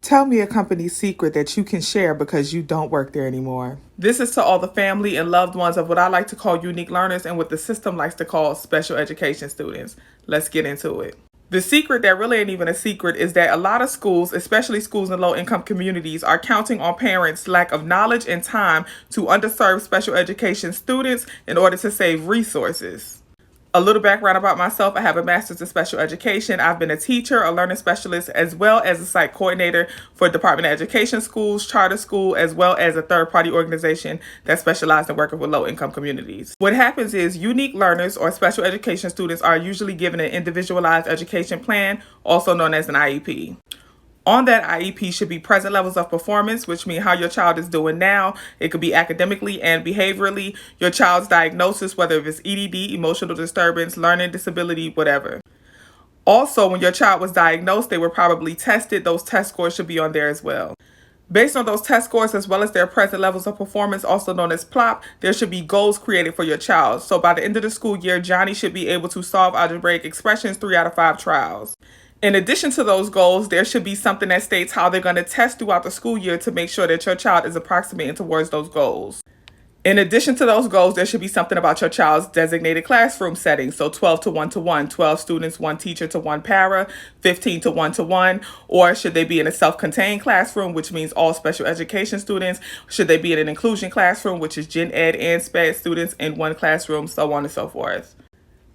Tell me a company secret that you can share because you don't work there anymore. This is to all the family and loved ones of what I like to call unique learners and what the system likes to call special education students. Let's get into it. The secret that really ain't even a secret is that a lot of schools, especially schools in low-income communities, are counting on parents' lack of knowledge and time to underserved special education students in order to save resources. A little background about myself: I have a master's in special education. I've been a teacher, a learning specialist, as well as a site coordinator for Department of Education schools, charter school, as well as a third-party organization that specializes in working with low-income communities. What happens is unique learners or special education students are usually given an individualized education plan, also known as an IEP. On that IEP should be present levels of performance, which mean how your child is doing now. It could be academically and behaviorally, your child's diagnosis, whether it's EDD, emotional disturbance, learning disability, whatever. Also, when your child was diagnosed, they were probably tested. Those test scores should be on there as well. Based on those test scores, as well as their present levels of performance, also known as PLOP, there should be goals created for your child. So by the end of the school year, Johnny should be able to solve algebraic expressions 3 out of 5 trials. In addition to those goals, there should be something that states how they're going to test throughout the school year to make sure that your child is approximating towards those goals. In addition to those goals, there should be something about your child's designated classroom setting. So 12 to 1-to-1, 12 students, 1 teacher to 1 para, 15 to 1-to-1, or should they be in a self-contained classroom, which means all special education students? Should they be in an inclusion classroom, which is gen ed and sped students in one classroom, so on and so forth.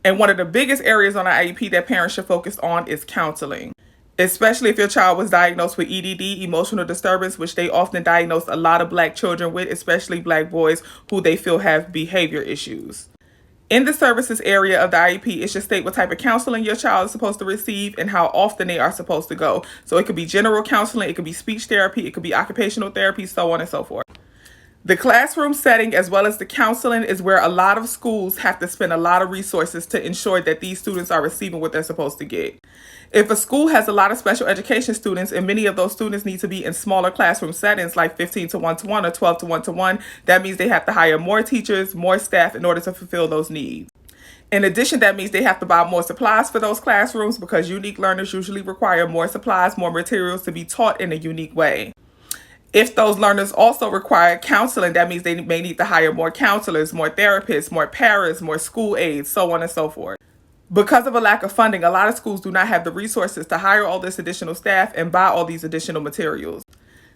And one of the biggest areas on the IEP that parents should focus on is counseling, especially if your child was diagnosed with EDD, emotional disturbance, which they often diagnose a lot of Black children with, especially Black boys who they feel have behavior issues. In the services area of the IEP, it should state what type of counseling your child is supposed to receive and how often they are supposed to go. So it could be general counseling, it could be speech therapy, it could be occupational therapy, so on and so forth. The classroom setting as well as the counseling is where a lot of schools have to spend a lot of resources to ensure that these students are receiving what they're supposed to get. If a school has a lot of special education students and many of those students need to be in smaller classroom settings like 15 to 1-to-1 or 12 to 1-to-1, that means they have to hire more teachers, more staff in order to fulfill those needs. In addition, that means they have to buy more supplies for those classrooms because unique learners usually require more supplies, more materials to be taught in a unique way. If those learners also require counseling, that means they may need to hire more counselors, more therapists, more paras, more school aides, so on and so forth. Because of a lack of funding, a lot of schools do not have the resources to hire all this additional staff and buy all these additional materials.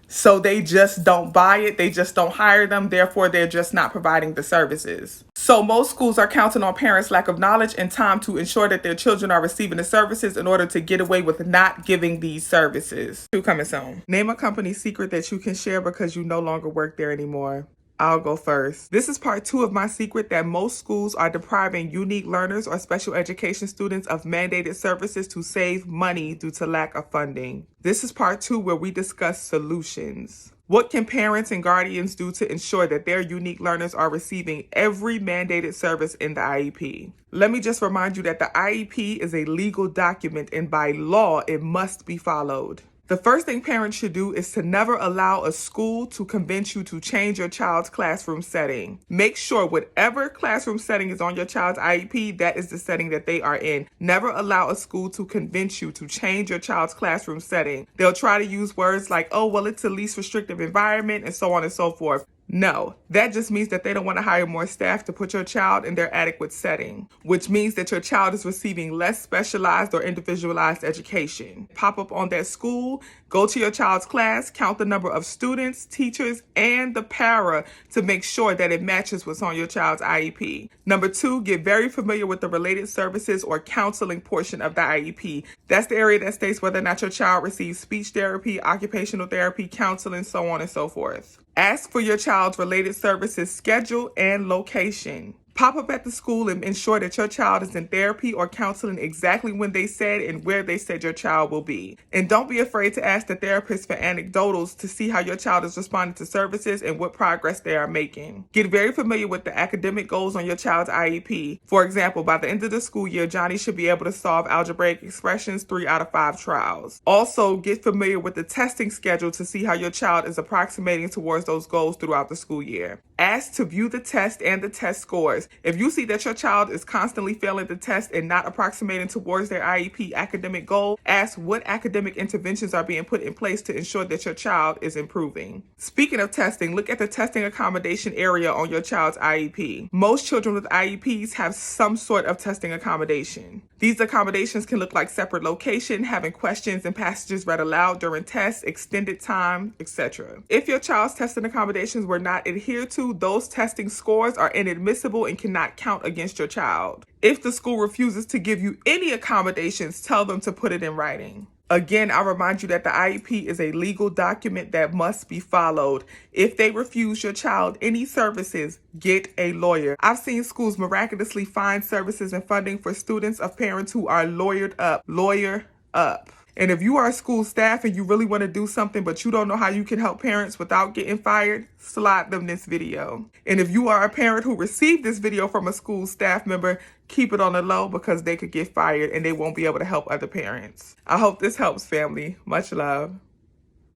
So they just don't buy it, they just don't hire them, therefore they're just not providing the services. So most schools are counting on parents' lack of knowledge and time to ensure that their children are receiving the services in order to get away with not giving these services. Coming soon. Name a company secret that you can share because you no longer work there anymore. I'll go first. This is part 2 of my secret that most schools are depriving unique learners or special education students of mandated services to save money due to lack of funding. This is part 2 where we discuss solutions. What can parents and guardians do to ensure that their unique learners are receiving every mandated service in the IEP? Let me just remind you that the IEP is a legal document and by law it must be followed. The first thing parents should do is to never allow a school to convince you to change your child's classroom setting. Make sure whatever classroom setting is on your child's IEP, that is the setting that they are in. Never allow a school to convince you to change your child's classroom setting. They'll try to use words like, oh, well, it's a least restrictive environment and so on and so forth. No, that just means that they don't want to hire more staff to put your child in their adequate setting, which means that your child is receiving less specialized or individualized education. Pop up on that school, go to your child's class, count the number of students, teachers, and the para to make sure that it matches what's on your child's IEP. Number 2, get very familiar with the related services or counseling portion of the IEP. That's the area that states whether or not your child receives speech therapy, occupational therapy, counseling, so on and so forth. Ask for your child's related services schedule and location. Pop up at the school and ensure that your child is in therapy or counseling exactly when they said and where they said your child will be. And don't be afraid to ask the therapist for anecdotals to see how your child is responding to services and what progress they are making. Get very familiar with the academic goals on your child's IEP. For example, by the end of the school year, Johnny should be able to solve algebraic expressions 3 out of 5 trials. Also, get familiar with the testing schedule to see how your child is approximating towards those goals throughout the school year. Ask to view the test and the test scores. says, if you see that your child is constantly failing the test and not approximating towards their IEP academic goal, ask what academic interventions are being put in place to ensure that your child is improving. Speaking of testing, look at the testing accommodation area on your child's IEP. Most children with IEPs have some sort of testing accommodation. These accommodations can look like separate location, having questions and passages read aloud during tests, extended time, etc. If your child's testing accommodations were not adhered to, those testing scores are inadmissible and cannot count against your child. If the school refuses to give you any accommodations, tell them to put it in writing. Again, I remind you that the IEP is a legal document that must be followed. If they refuse your child any services, get a lawyer. I've seen schools miraculously find services and funding for students of parents who are lawyered up. Lawyer up. And if you are school staff and you really want to do something but you don't know how you can help parents without getting fired, slide them this video. And if you are a parent who received this video from a school staff member, keep it on the low because they could get fired and they won't be able to help other parents. I hope this helps, family. Much love.